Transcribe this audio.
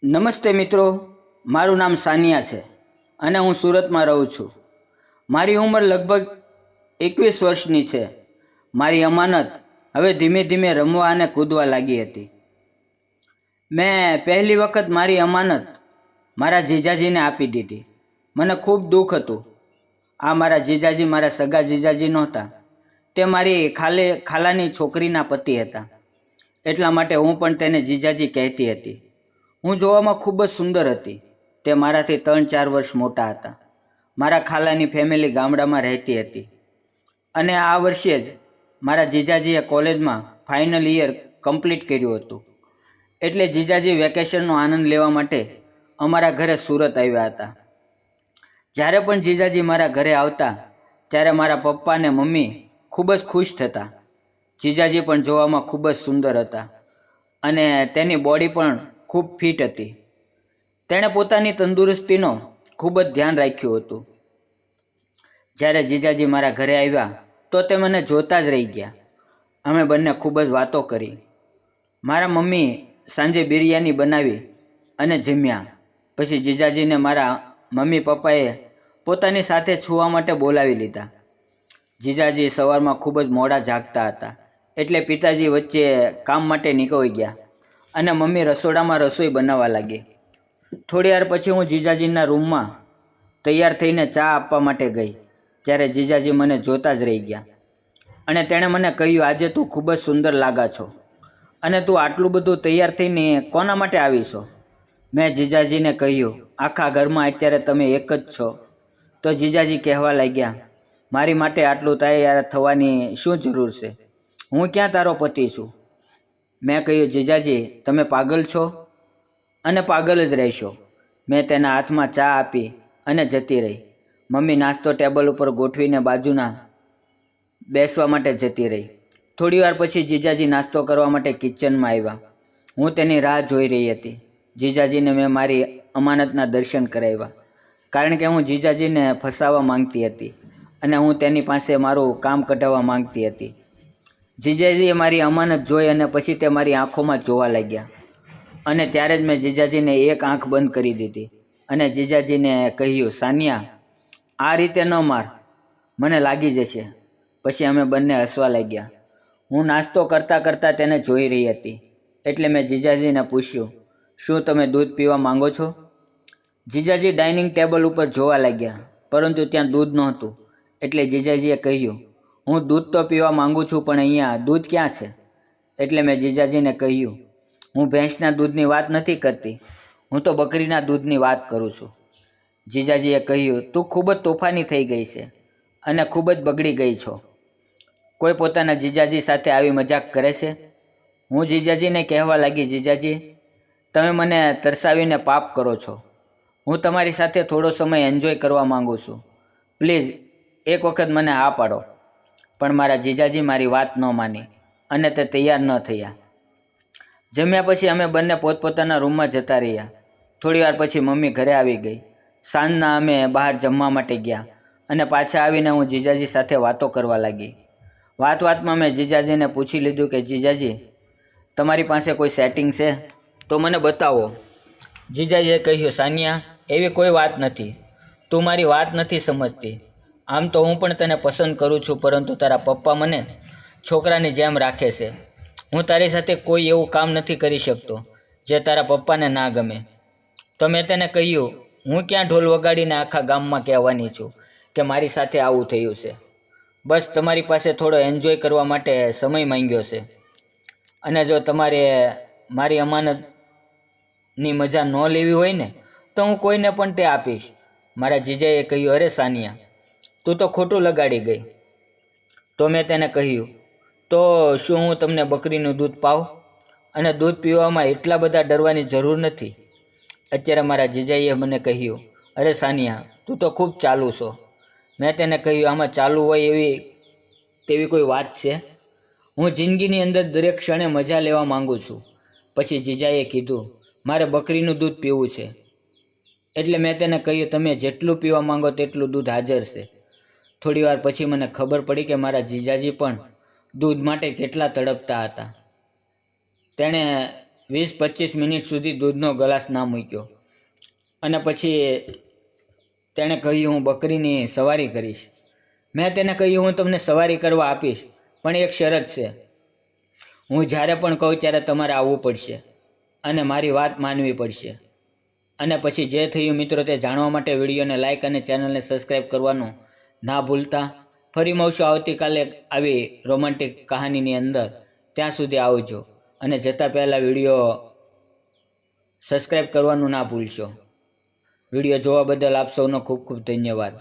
નમસ્તે મિત્રો, મારું નામ સાનિયા છે અને હું સુરતમાં રહું છું. મારી ઉંમર લગભગ 21 વર્ષની છે. મારી અમાનત હવે ધીમે ધીમે રમવા અને કૂદવા લાગી હતી. મેં પહેલી વખત મારી અમાનત મારા જીજાજીને આપી દીધી. મને ખૂબ દુઃખ હતું. આ મારા જીજાજી મારા સગા જીજાજી નહોતા, તે મારી ખાલાની છોકરીના પતિ હતા. એટલા માટે હું પણ તેને જીજાજી કહેતી હતી. હું જોવામાં ખૂબ જ સુંદર હતી. તે મારાથી 3-4 વર્ષ મોટા હતા. મારા ખાલાની ફેમિલી ગામડામાં રહેતી હતી અને આ વર્ષે જ મારા જીજાજીએ કોલેજમાં ફાઇનલ યર કમ્પ્લીટ કર્યું હતું. એટલે જીજાજી વેકેશનનો આનંદ લેવા માટે અમારા ઘરે સુરત આવ્યા હતા. જ્યારે પણ જીજાજી મારા ઘરે આવતા ત્યારે મારા પપ્પા અને મમ્મી ખૂબ જ ખુશ થતા. જીજાજી પણ જોવામાં ખૂબ જ સુંદર હતા અને તેની બોડી પણ ખૂબ ફિટ હતી. તેણે પોતાની તંદુરસ્તીનો ખૂબ જ ધ્યાન રાખ્યું હતું. જ્યારે જીજાજી મારા ઘરે આવ્યા તો તે મને જોતા જ રહી ગયા. અમે બંને ખૂબ જ વાતો કરી. મારા મમ્મી સાંજે બિરયાની બનાવી અને જમ્યા. પછી જીજાજીને મારા મમ્મી પપ્પાએ પોતાની સાથે છૂવા માટે બોલાવી લીધા. જીજાજી સવારમાં ખૂબ જ મોડા જાગતા હતા, એટલે પિતાજી વચ્ચે કામ માટે નીકળી ગયા અને મમ્મી રસોડામાં રસોઈ બનાવવા લાગી. થોડી વાર પછી હું જીજાજીના રૂમમાં તૈયાર થઈને ચા આપવા માટે ગઈ. ત્યારે જીજાજી મને જોતા જ રહી ગયા અને તેણે મને કહ્યું, આજે તું ખૂબ જ સુંદર લાગા છો અને તું આટલું બધું તૈયાર થઈને કોના માટે આવી છો? મેં જીજાજીને કહ્યું, આખા ઘરમાં અત્યારે તમે એક જ છો. તો જીજાજી કહેવા લાગ્યા, મારી માટે આટલું તૈયાર થવાની શું જરૂર છે? હું ક્યાં તારો પતિ છું? મેં કહ્યું, જીજાજી તમે પાગલ છો અને પાગલ જ રહેશો. મેં તેના હાથમાં ચા આપી અને જતી રહી. મમ્મી નાસ્તો ટેબલ ઉપર ગોઠવીને બાજુના બેસવા માટે જતી રહી. થોડી વાર પછી જીજાજી નાસ્તો કરવા માટે કિચનમાં આવ્યા. હું તેની રાહ જોઈ રહી હતી. જીજાજીને મેં મારી અમાનતના દર્શન કરાવ્યા, કારણ કે હું જીજાજીને ફસાવવા માંગતી હતી અને હું તેની પાસે મારું કામ કઢાવવા માંગતી હતી. જીજાજીએ મારી અમાનત જોઈ અને પછી તે મારી આંખોમાં જોવા લાગ્યા અને ત્યારે જ મેં જીજાજીને એક આંખ બંધ કરી દીધી અને જીજાજીને કહ્યું, સાનિયા, આ રીતે ન માર, મને લાગી જશે. પછી અમે બંને હસવા લાગ્યા. હું નાસ્તો કરતાં કરતાં તેને જોઈ રહી હતી, એટલે મેં જીજાજીને પૂછ્યું, શું તમે દૂધ પીવા માંગો છો? જીજાજી ડાઇનિંગ ટેબલ ઉપર જોવા લાગ્યા, પરંતુ ત્યાં દૂધ નહોતું. એટલે જીજાજીએ કહ્યું, હું દૂધ તો પીવા માંગુ છું, પણ અહીંયા દૂધ ક્યાં છે? એટલે મેં જીજાજીને કહ્યું, હું ભેંસના દૂધની વાત નથી કરતી, હું તો બકરીના દૂધની વાત કરું છું. જીજાજીએ કહ્યું, તું ખૂબ જ તોફાની થઈ ગઈ છે અને ખૂબ જ બગડી ગઈ છો. કોઈ પોતાના જીજાજી સાથે આવી મજાક કરે છે? હું જીજાજીને કહેવા લાગી, જીજાજી તમે મને તરસાવીને પાપ કરો છો. હું તમારી સાથે થોડો સમય એન્જોય કરવા માંગુ છું. પ્લીઝ એક વખત મને હા પાડો. પણ મારા જીજાજી મારી વાત ન માની અને તે તૈયાર ન થયા. જમ્યા પછી અમે બંને પોતપોતાના રૂમમાં જતા રહ્યા. થોડી વાર પછી મમ્મી ઘરે આવી ગઈ. સાંજના અમે બહાર જમવા માટે ગયા અને પાછા આવીને હું જીજાજી સાથે વાતો કરવા લાગી. વાતમાં મેં જીજાજીને પૂછી લીધું કે જીજાજી, તમારી પાસે કોઈ સેટિંગ છે તો મને બતાવો. જીજાજીએ કહ્યું, સાનિયા, એવી કોઈ વાત નથી. તું મારી વાત નથી સમજતી. આમ તો હું પણ તને પસંદ કરું છું, પરંતુ તારા પપ્પા મને છોકરાની જેમ રાખે છે. હું તારી સાથે કોઈ એવું કામ નથી કરી શકતો જે તારા પપ્પાને ના ગમે. તો મેં તેને કહ્યું, હું ક્યાં ઢોલ વગાડીને આખા ગામમાં કહેવાની છું કે મારી સાથે આવું થયું છે. બસ તમારી પાસે થોડો એન્જોય કરવા માટે સમય માંગ્યો છે અને જો તમારે મારી અમાનતની મજા ન લેવી હોય ને તો હું કોઈને પણ તે આપીશ. મારા જીજાએ કહ્યું, અરે સાનિયા, તું તો ખોટું લગાડી ગઈ. તો મેં તેને કહ્યું, તો શું હું તમને બકરીનું દૂધ પાઉં? અને દૂધ પીવામાં એટલા બધા ડરવાની જરૂર નથી. અત્યારે મારા જીજાઈએ મને કહ્યું, અરે સાનિયા, તું તો ખૂબ ચાલુ છો. મેં તેને કહ્યું, આમાં ચાલુ હોય તેવી કોઈ વાત છે? હું જિંદગીની અંદર દરેક ક્ષણે મજા લેવા માંગુ છું. પછી જીજાએ કીધું, મારે બકરીનું દૂધ પીવું છે. એટલે મેં તેને કહ્યું, તમે જેટલું પીવા માંગો તેટલું દૂધ હાજર છે. થોડી વાર પછી મને ખબર પડી કે મારા જીજાજી પણ દૂધ માટે કેટલા તડપતા હતા. તેણે 20-25 મિનિટ સુધી દૂધનો ગ્લાસ ના મૂક્યો અને પછી તેણે કહ્યું, હું બકરીની સવારી કરીશ. મેં તેને કહ્યું, હું તમને સવારી કરવા આપીશ, પણ એક શરત છે. હું જ્યારે પણ કહું ત્યારે તમારે આવવું પડશે અને મારી વાત માનવી પડશે. અને પછી જે થયું મિત્રો તે જાણવા માટે વિડીયોને લાઇક અને ચેનલને સબસ્ક્રાઈબ કરવાનું ના ભૂલતા. ફરી મળશું આવતીકાલે આવી રોમેન્ટિક કહાનીની અંદર. ત્યાં સુધી આવજો અને જતાં પહેલાં વિડીયો સબસ્ક્રાઈબ કરવાનું ના ભૂલશો. વિડીયો જોવા બદલ આપ સૌનો ખૂબ ખૂબ ધન્યવાદ.